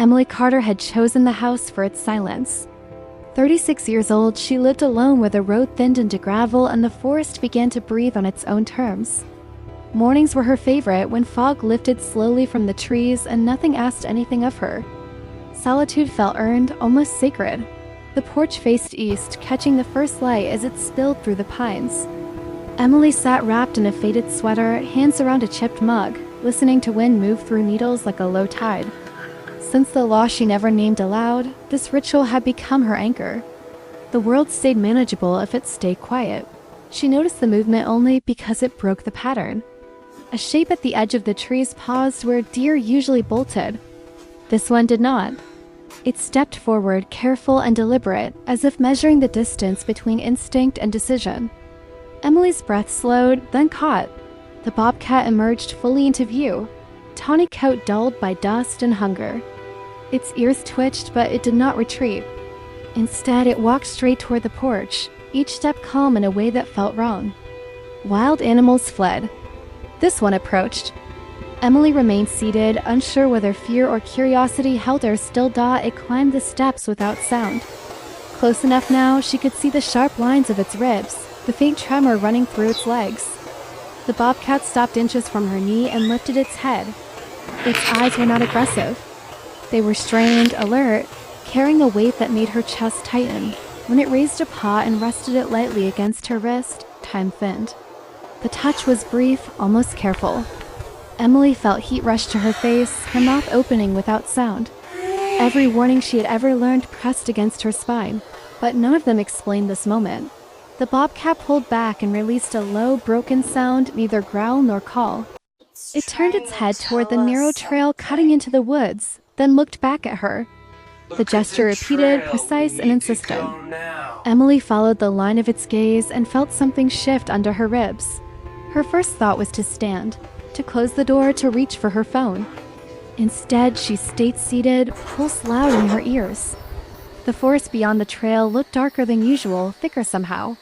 Emily Carter had chosen the house for its silence. 36 years old, she lived alone where the road thinned into gravel and the forest began to breathe on its own terms. Mornings were her favorite when fog lifted slowly from the trees and nothing asked anything of her. Solitude felt earned, almost sacred. The porch faced east, catching the first light as it spilled through the pines. Emily sat wrapped in a faded sweater, hands around a chipped mug, listening to wind move through needles like a low tide. Since the loss she never named aloud, this ritual had become her anchor. The world stayed manageable if it stayed quiet. She noticed the movement only because it broke the pattern. A shape at the edge of the trees paused where deer usually bolted. This one did not. It stepped forward, careful and deliberate, as if measuring the distance between instinct and decision. Emily's breath slowed, then caught. The bobcat emerged fully into view, tawny coat dulled by dust and hunger. Its ears twitched, but it did not retreat. Instead, it walked straight toward the porch, each step calm in a way that felt wrong. Wild animals fled. This one approached. Emily remained seated, unsure whether fear or curiosity held her still. It climbed the steps without sound. Close enough now, she could see the sharp lines of its ribs, the faint tremor running through its legs. The bobcat stopped inches from her knee and lifted its head. Its eyes were not aggressive. They were strained, alert, carrying a weight that made her chest tighten. When it raised a paw and rested it lightly against her wrist, time thinned. The touch was brief, almost careful. Emily felt heat rush to her face, her mouth opening without sound. Every warning she had ever learned pressed against her spine, but none of them explained this moment. The bobcat pulled back and released a low, broken sound, neither growl nor call. It turned its head toward the narrow trail cutting into the woods, then looked back at her. The gesture repeated, precise and insistent. Emily followed the line of its gaze and felt something shift under her ribs. Her first thought was to stand, to close the door, to reach for her phone. Instead, she stayed seated, pulse loud in her ears. The forest beyond the trail looked darker than usual, thicker somehow.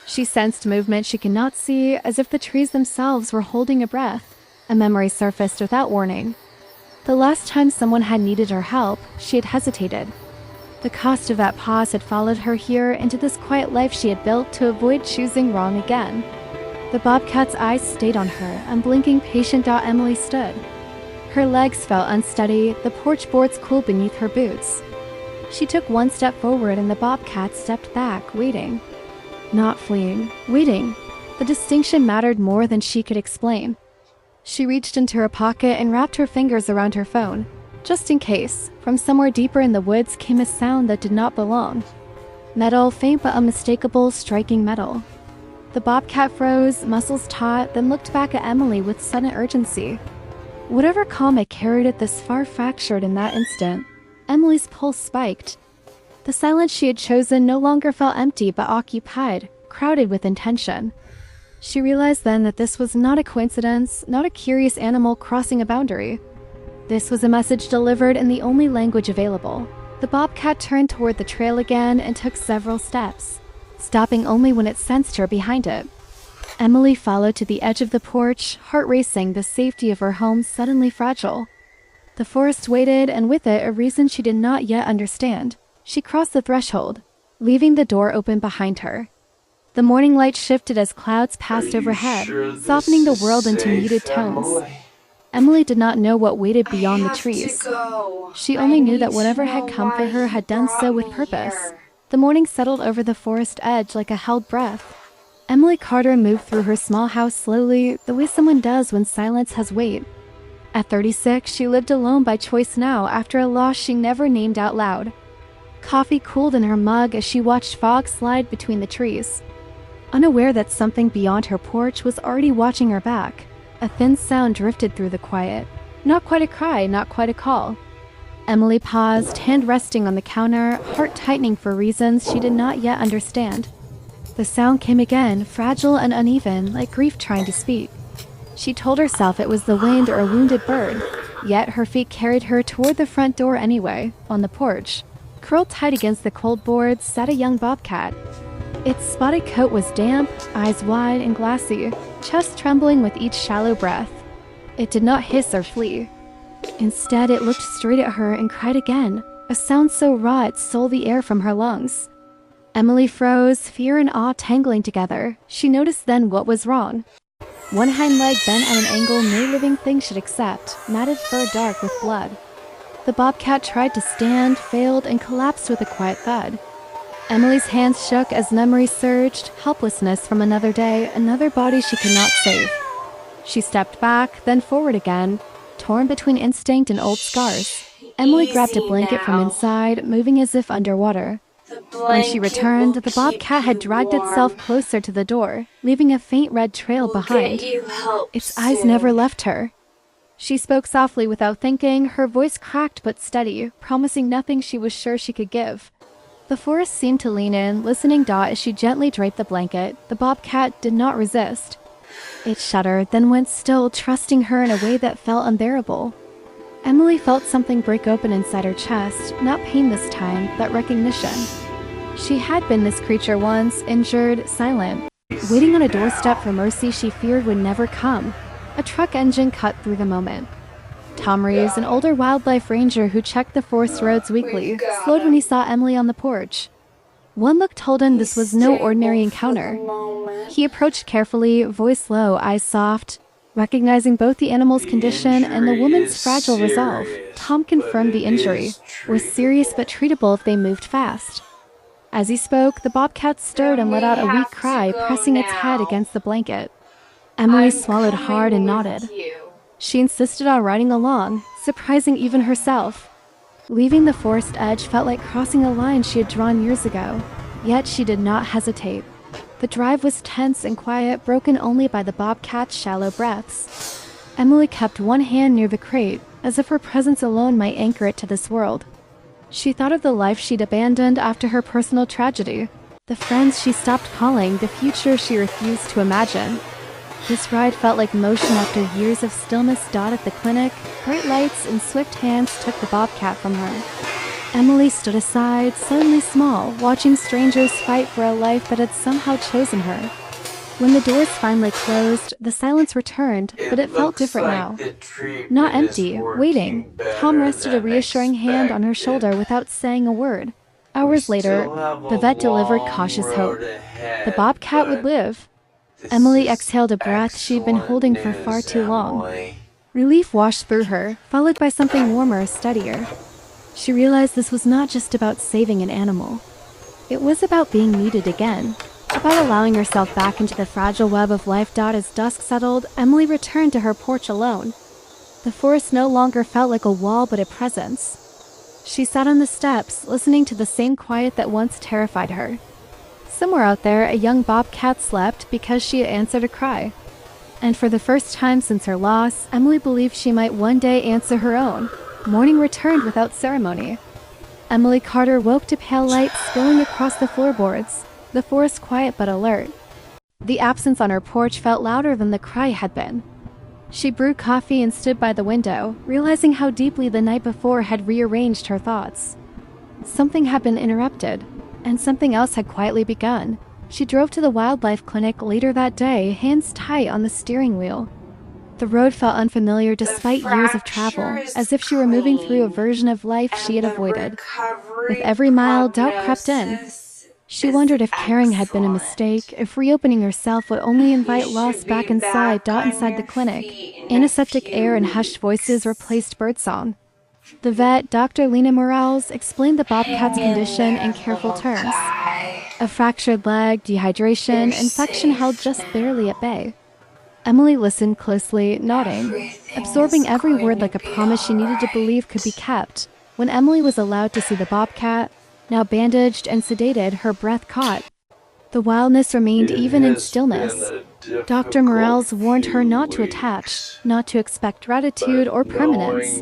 She sensed movement she could not see, as if the trees themselves were holding a breath. A memory surfaced without warning. The last time someone had needed her help, she had hesitated. The cost of that pause had followed her here into this quiet life she had built to avoid choosing wrong again. The bobcat's eyes stayed on her, unblinking, patient. Emily stood. Her legs felt unsteady, the porch boards cool beneath her boots. She took one step forward and the bobcat stepped back, waiting. Not fleeing, waiting. The distinction mattered more than she could explain. She reached into her pocket and wrapped her fingers around her phone. Just in case, from somewhere deeper in the woods came a sound that did not belong. Metal, faint but unmistakable, striking metal. The bobcat froze, muscles taut, then looked back at Emily with sudden urgency. Whatever calm had carried it this far fractured in that instant. Emily's pulse spiked. The silence she had chosen no longer felt empty but occupied, crowded with intention. She realized then that this was not a coincidence, not a curious animal crossing a boundary. This was a message delivered in the only language available. The bobcat turned toward the trail again and took several steps, stopping only when it sensed her behind it. Emily followed to the edge of the porch, heart racing, the safety of her home suddenly fragile. The forest waited, and with it a reason she did not yet understand. She crossed the threshold, leaving the door open behind her. The morning light shifted as clouds passed overhead, softening the world into muted tones. Emily did not know what waited beyond the trees. She only knew that whatever had come for her had done so with purpose. The morning settled over the forest edge like a held breath. Emily Carter moved through her small house slowly, the way someone does when silence has weight. At 36, she lived alone by choice now after a loss she never named out loud. Coffee cooled in her mug as she watched fog slide between the trees. Unaware that something beyond her porch was already watching her back, a thin sound drifted through the quiet. Not quite a cry, not quite a call. Emily paused, hand resting on the counter, heart tightening for reasons she did not yet understand. The sound came again, fragile and uneven, like grief trying to speak. She told herself it was the wind or a wounded bird, yet her feet carried her toward the front door anyway. On the porch, curled tight against the cold boards, sat a young bobcat. Its spotted coat was damp, eyes wide and glassy, chest trembling with each shallow breath. It did not hiss or flee. Instead, it looked straight at her and cried again, a sound so raw it stole the air from her lungs. Emily froze, fear and awe tangling together. She noticed then what was wrong. One hind leg bent at an angle no living thing should accept, matted fur dark with blood. The bobcat tried to stand, failed, and collapsed with a quiet thud. Emily's hands shook as memories surged, helplessness from another day, another body she could not save. She stepped back, then forward again, torn between instinct and old scars. Emily grabbed a blanket from inside, moving as if underwater. When she returned, the bobcat had dragged itself closer to the door, leaving a faint red trail behind. Its eyes never left her. She spoke softly without thinking, her voice cracked but steady, promising nothing she was sure she could give. The forest seemed to lean in, listening as she gently draped the blanket. The bobcat did not resist. It shuddered, then went still, trusting her in a way that felt unbearable. Emily felt something break open inside her chest, not pain this time, but recognition. She had been this creature once, injured, silent, waiting on a doorstep for mercy she feared would never come. A truck engine cut through the moment. Tom Reeves, an older wildlife ranger who checked the forest roads weekly, slowed when he saw Emily on the porch. One look told him this was no ordinary encounter. He approached carefully, voice low, eyes soft. Recognizing both the animal's condition and the woman's fragile resolve, Tom confirmed the injury was serious but treatable if they moved fast. As he spoke, the bobcat stirred and let out a weak cry, pressing its head against the blanket. Emily swallowed hard and nodded. She insisted on riding along, surprising even herself. Leaving the forest edge felt like crossing a line she had drawn years ago, yet she did not hesitate. The drive was tense and quiet, broken only by the bobcat's shallow breaths. Emily kept one hand near the crate, as if her presence alone might anchor it to this world. She thought of the life she'd abandoned after her personal tragedy, the friends she stopped calling, the future she refused to imagine. This ride felt like motion after years of stillness. At the clinic, bright lights and swift hands took the bobcat from her. Emily stood aside, suddenly small, watching strangers fight for a life that had somehow chosen her. When the doors finally closed, the silence returned, but it felt different now. Not empty, waiting. Tom rested a reassuring hand on her shoulder without saying a word. Hours later, the vet delivered cautious hope. The bobcat would live. Emily exhaled a breath she'd been holding for far too long. Relief washed through her, followed by something warmer, steadier. She realized this was not just about saving an animal. It was about being needed again, about allowing herself back into the fragile web of life. As dusk settled, Emily returned to her porch alone. The forest no longer felt like a wall but a presence. She sat on the steps, listening to the same quiet that once terrified her. Somewhere out there, a young bobcat slept because she had answered a cry. And for the first time since her loss, Emily believed she might one day answer her own. Morning returned without ceremony. Emily Carter woke to pale light spilling across the floorboards, the forest quiet but alert. The absence on her porch felt louder than the cry had been. She brewed coffee and stood by the window, realizing how deeply the night before had rearranged her thoughts. Something had been interrupted, and something else had quietly begun. She drove to the wildlife clinic later that day, hands tight on the steering wheel. The road felt unfamiliar despite years of travel, as if she were moving through a version of life she had avoided. With every mile, doubt crept in. She wondered if caring had been a mistake, if reopening herself would only invite loss back inside. Inside the clinic, antiseptic air and hushed voices replaced birdsong. The vet, Dr. Lena Morales, explained the bobcat's condition in careful terms. A fractured leg, dehydration, infection held just barely at bay. Emily listened closely, nodding, absorbing every word like a promise she needed to believe could be kept. When Emily was allowed to see the bobcat, now bandaged and sedated, her breath caught. The wildness remained even in stillness. Dr. Morales warned her not to attach, not to expect gratitude or permanence.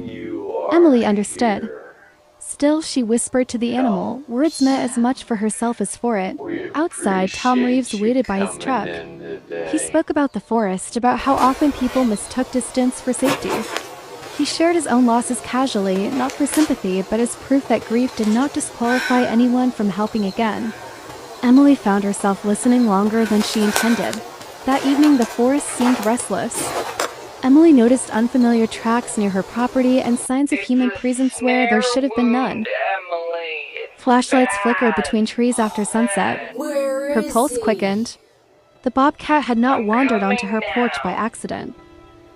Emily understood. Still, she whispered to the animal, words meant as much for herself as for it. Outside, Tom Reeves waited by his truck. He spoke about the forest, about how often people mistook distance for safety. He shared his own losses casually, not for sympathy, but as proof that grief did not disqualify anyone from helping again. Emily found herself listening longer than she intended. That evening, the forest seemed restless. Emily noticed unfamiliar tracks near her property and signs of human presence where there should have been none. Flashlights flickered between trees after sunset. Her pulse quickened. The bobcat had not wandered onto her porch by accident.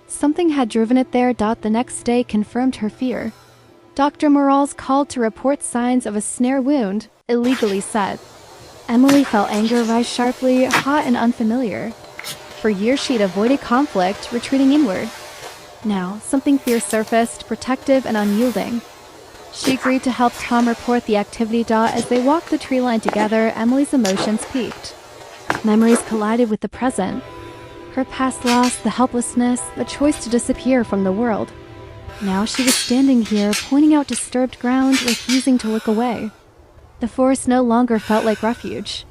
Something had driven it there. The next day confirmed her fear. Dr. Morales called to report signs of a snare wound, illegally set. Emily felt anger rise sharply, hot and unfamiliar. For years she'd avoided conflict, retreating inward. Now, something fierce surfaced, protective and unyielding. She agreed to help Tom report the activity. As they walked the tree line together, Emily's emotions peaked. Memories collided with the present. Her past loss, the helplessness, the choice to disappear from the world. Now she was standing here, pointing out disturbed ground, refusing to look away. The forest no longer felt like refuge.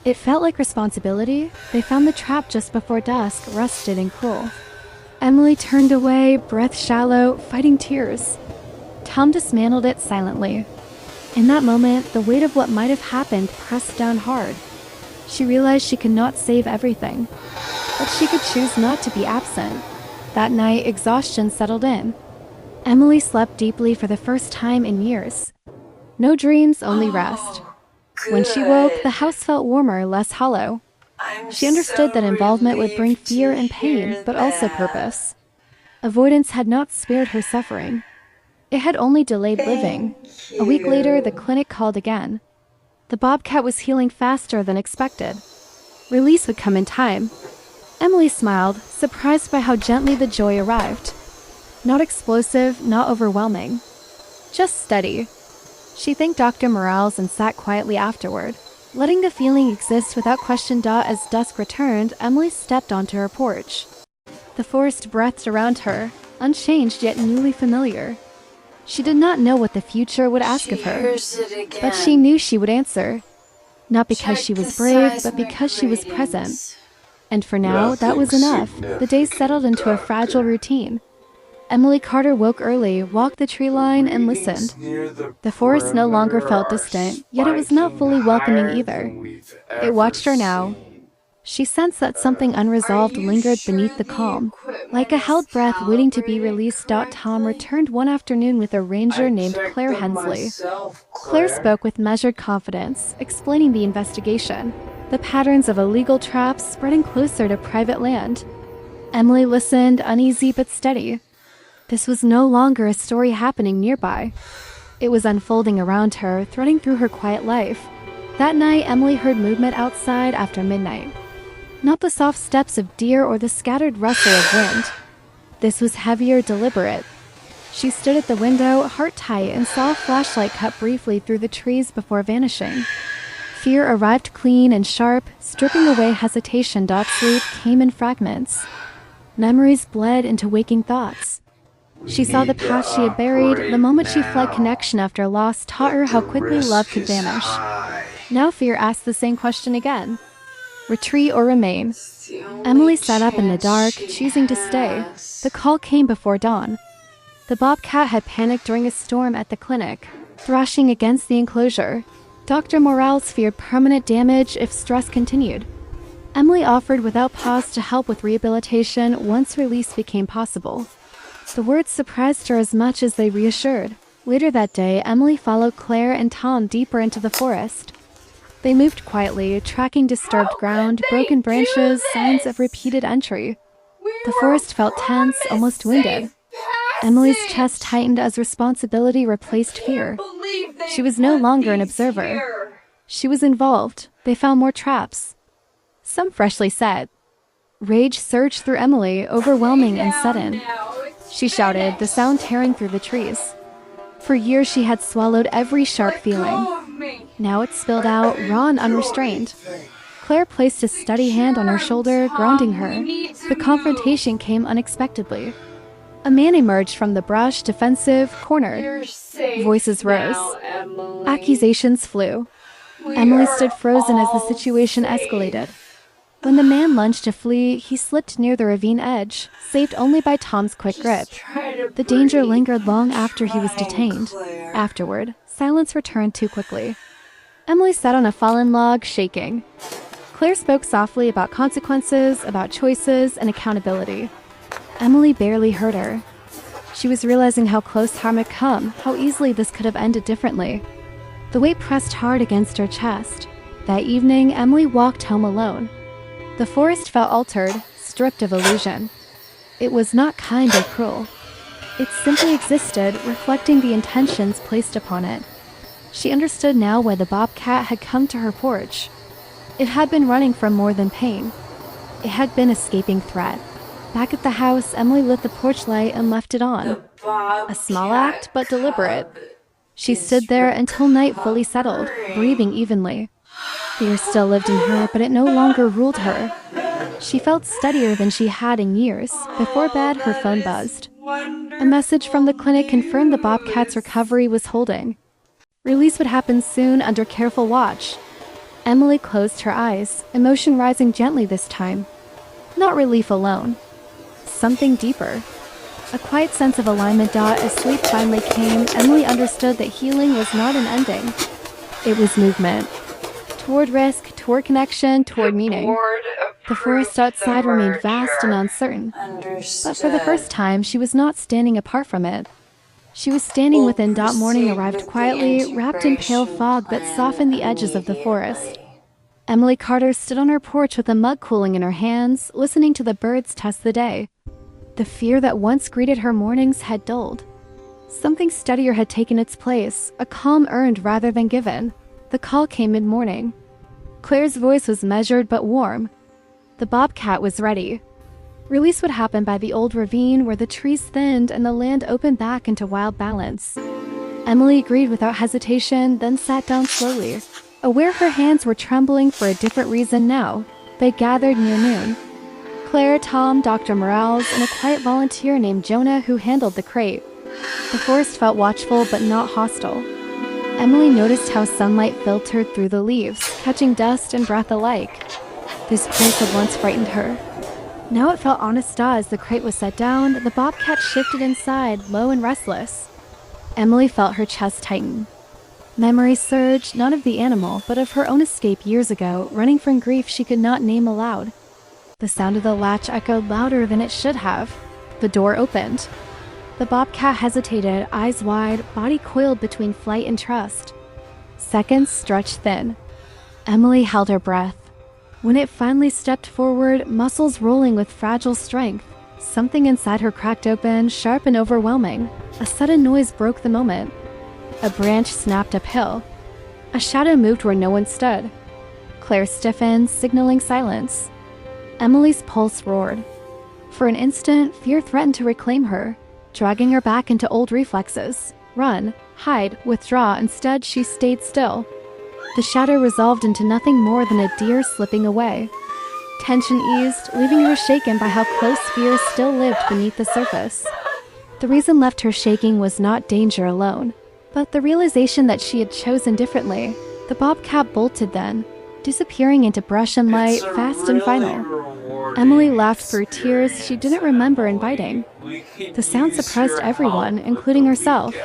It felt like responsibility. They found the trap just before dusk, rusted and cruel. Emily turned away, breath shallow, fighting tears. Tom dismantled it silently. In that moment, the weight of what might have happened pressed down hard. She realized she could not save everything, but she could choose not to be absent. That night, exhaustion settled in. Emily slept deeply for the first time in years. No dreams, only rest. When she woke, the house felt warmer, less hollow. She understood that involvement would bring fear and pain, but also purpose. Avoidance had not spared her suffering. It had only delayed living. A week later, the clinic called again. The bobcat was healing faster than expected. Release would come in time. Emily smiled, surprised by how gently the joy arrived. Not explosive, not overwhelming. Just steady. She thanked Dr. Morales and sat quietly afterward, letting the feeling exist without question. As dusk returned, Emily stepped onto her porch. The forest breathed around her, unchanged yet newly familiar. She did not know what the future would ask of her, but she knew she would answer. Not because she was brave, but because she was present. And for now, that was enough. The days settled into a fragile routine. Emily Carter woke early, walked the tree line, and listened. The forest no longer felt distant, yet it was not fully welcoming either. It watched her now. She sensed that something unresolved lingered beneath the calm. Like a held breath waiting to be released. Tom returned one afternoon with a ranger named Claire Hensley. Claire spoke with measured confidence, explaining the investigation, the patterns of illegal traps spreading closer to private land. Emily listened, uneasy but steady. This was no longer a story happening nearby. It was unfolding around her, threading through her quiet life. That night, Emily heard movement outside after midnight. Not the soft steps of deer or the scattered rustle of wind. This was heavier, deliberate. She stood at the window, heart tight, and saw a flashlight cut briefly through the trees before vanishing. Fear arrived clean and sharp, stripping away hesitation. Sleep came in fragments. Memories bled into waking thoughts. She saw the path she had buried. The moment she fled connection after loss taught her how quickly love could vanish. Now fear asked the same question again. Retreat or remain? Emily sat up in the dark, choosing to stay. The call came before dawn. The bobcat had panicked during a storm at the clinic, thrashing against the enclosure. Dr. Morales feared permanent damage if stress continued. Emily offered without pause to help with rehabilitation once release became possible. The words surprised her as much as they reassured. Later that day, Emily followed Claire and Tom deeper into the forest. They moved quietly, tracking disturbed ground, broken branches, signs of repeated entry. The forest felt tense, almost wounded. Emily's chest tightened as responsibility replaced fear. She was no longer an observer. She was involved. They found more traps, some freshly set. Rage surged through Emily, overwhelming and sudden. She shouted, the sound tearing through the trees. For years she had swallowed every sharp feeling. Now it spilled out, raw and unrestrained. Claire placed a steady hand on her shoulder, grounding her. The confrontation came unexpectedly. A man emerged from the brush, defensive, cornered. Voices rose. Accusations flew. Emily stood frozen as the situation escalated. When the man lunged to flee, he slipped near the ravine edge, saved only by Tom's quick grip. The danger lingered long after he was detained. Afterward, silence returned too quickly. Emily sat on a fallen log, shaking. Claire spoke softly about consequences, about choices, and accountability. Emily barely heard her. She was realizing how close harm had come, how easily this could have ended differently. The weight pressed hard against her chest. That evening, Emily walked home alone. The forest felt altered, stripped of illusion. It was not kind or cruel. It simply existed, reflecting the intentions placed upon it. She understood now why the bobcat had come to her porch. It had been running from more than pain. It had been escaping threat. Back at the house, Emily lit the porch light and left it on. A small act, but deliberate. She stood there until night fully settled, breathing evenly. Fear still lived in her, but it no longer ruled her. She felt steadier than she had in years. Before bed, her phone buzzed. A message from the clinic confirmed the bobcat's recovery was holding. Release would happen soon under careful watch. Emily closed her eyes, emotion rising gently this time. Not relief alone. Something deeper. A quiet sense of alignment. As sleep finally came, Emily understood that healing was not an ending. It was movement. Toward risk, toward connection, toward meaning. The forest outside remained vast and uncertain. But for the first time, she was not standing apart from it. She was standing within. Morning arrived quietly, wrapped in pale fog that softened the edges of the forest. Emily Carter stood on her porch with a mug cooling in her hands, listening to the birds test the day. The fear that once greeted her mornings had dulled. Something steadier had taken its place, a calm earned rather than given. The call came mid-morning. Claire's voice was measured but warm. The bobcat was ready. Release would happen by the old ravine where the trees thinned and the land opened back into wild balance. Emily agreed without hesitation, then sat down slowly. Aware her hands were trembling for a different reason now, they gathered near noon. Claire, Tom, Dr. Morales, and a quiet volunteer named Jonah who handled the crate. The forest felt watchful but not hostile. Emily noticed how sunlight filtered through the leaves, catching dust and breath alike. This place had once frightened her. Now it felt honest. As the crate was set down, the bobcat shifted inside, low and restless. Emily felt her chest tighten. Memories surged, not of the animal, but of her own escape years ago, running from grief she could not name aloud. The sound of the latch echoed louder than it should have. The door opened. The bobcat hesitated, eyes wide, body coiled between flight and trust. Seconds stretched thin. Emily held her breath. When it finally stepped forward, muscles rolling with fragile strength, something inside her cracked open, sharp and overwhelming. A sudden noise broke the moment. A branch snapped uphill. A shadow moved where no one stood. Claire stiffened, signaling silence. Emily's pulse roared. For an instant, fear threatened to reclaim her, dragging her back into old reflexes. Run, hide, withdraw. Instead, she stayed still. The shadow resolved into nothing more than a deer slipping away. Tension eased, leaving her shaken by how close fear still lived beneath the surface. The reason left her shaking was not danger alone, but the realization that she had chosen differently. The bobcat bolted then, disappearing into brush and light, fast and final. Emily laughed through tears she didn't remember inviting. The sound surprised everyone, including herself.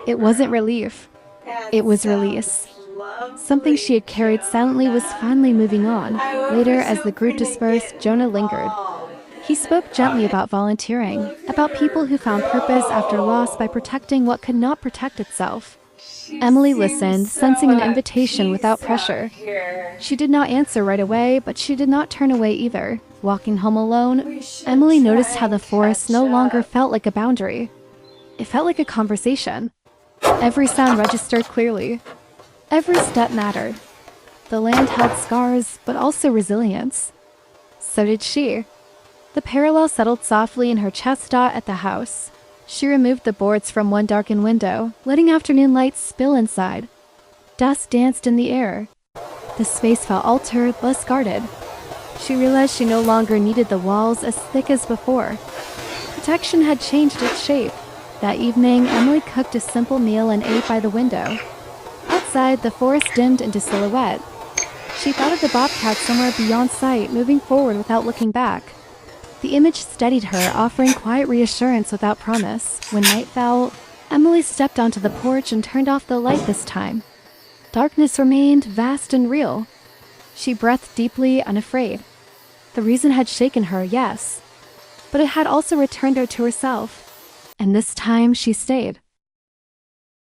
It wasn't relief. It was release. Something she had carried silently was finally moving on. Later, as the group dispersed, Jonah lingered. He spoke gently about volunteering, about people who found purpose after loss by protecting what could not protect itself. Emily listened, sensing an invitation without pressure. She did not answer right away, but she did not turn away either. Walking home alone, Emily noticed how the forest no longer felt like a boundary. It felt like a conversation. Every sound registered clearly. Every step mattered. The land held scars, but also resilience. So did she. The parallel settled softly in her chest at the house. She removed the boards from one darkened window, letting afternoon light spill inside. Dust danced in the air. The space felt altered, less guarded. She realized she no longer needed the walls as thick as before. Protection had changed its shape. That evening, Emily cooked a simple meal and ate by the window. Outside, the forest dimmed into silhouette. She thought of the bobcat somewhere beyond sight, moving forward without looking back. The image steadied her, offering quiet reassurance without promise. When night fell, Emily stepped onto the porch and turned off the light this time. Darkness remained vast and real. She breathed deeply, unafraid. The reason had shaken her, yes. but it had also returned her to herself. And this time she stayed.